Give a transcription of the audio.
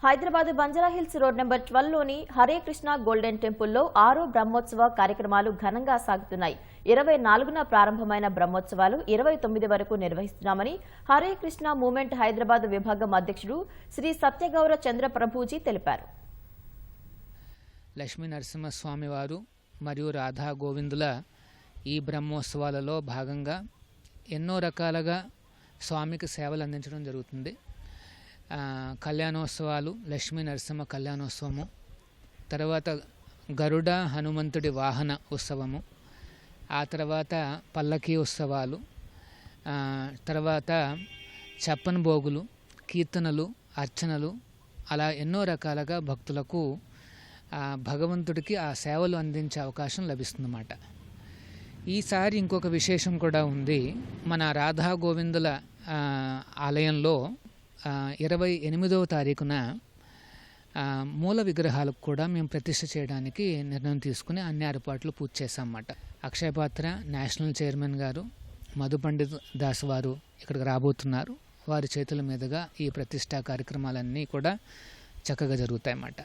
Hyderabad Banjara Hills road number 12లోని Hare Krishna golden టెంపుల్లో 6వ బ్రహ్మోత్సవ కార్యక్రమాలు ఘనంగా సాగుతున్నాయి. 24న ప్రారంభమైన బ్రహ్మోత్సవాలు 29 వరకు నిర్వహిస్తున్నామని హరే కృష్ణ మూవ్మెంట్ హైదరాబాద్ విభాగం అధ్యక్షుడు శ్రీ సత్యగౌర చంద్రప్రభూజీ తెలిపారు. లక్ష్మీ నరసింహస్వామి వారు మరియు రాధా గోవిందుల ఈ బ్రహ్మోత్సవాలలో భాగంగా ఎన్నో రకాలుగా స్వామికి సేవలు అందించడం జరుగుతుంది. కళ్యాణోత్సవాలు, లక్ష్మీ నరసింహ కళ్యాణోత్సవము, తర్వాత గరుడ హనుమంతుడి వాహన ఉత్సవము, ఆ తర్వాత పల్లకీ ఉత్సవాలు, తర్వాత చప్పన్ భోగులు, కీర్తనలు, అర్చనలు, అలా ఎన్నో రకాలుగా భక్తులకు భగవంతుడికి ఆ సేవలు అందించే అవకాశం లభిస్తుందన్నమాట. ఈసారి ఇంకొక విశేషం కూడా ఉంది. మన రాధా గోవిందుల ఆలయంలో 28వ తారీఖున మూల విగ్రహాలకు కూడా మేము ప్రతిష్ఠ చేయడానికి నిర్ణయం తీసుకుని అన్ని ఏర్పాట్లు పూర్తి చేశామన్నమాట. అక్షయపాత్ర నేషనల్ చైర్మన్ గారు మధు పండిత్ దాస్ వారు ఇక్కడికి రాబోతున్నారు. వారి చేతుల మీదుగా ఈ ప్రతిష్ఠా కార్యక్రమాలన్నీ కూడా చక్కగా జరుగుతాయన్నమాట.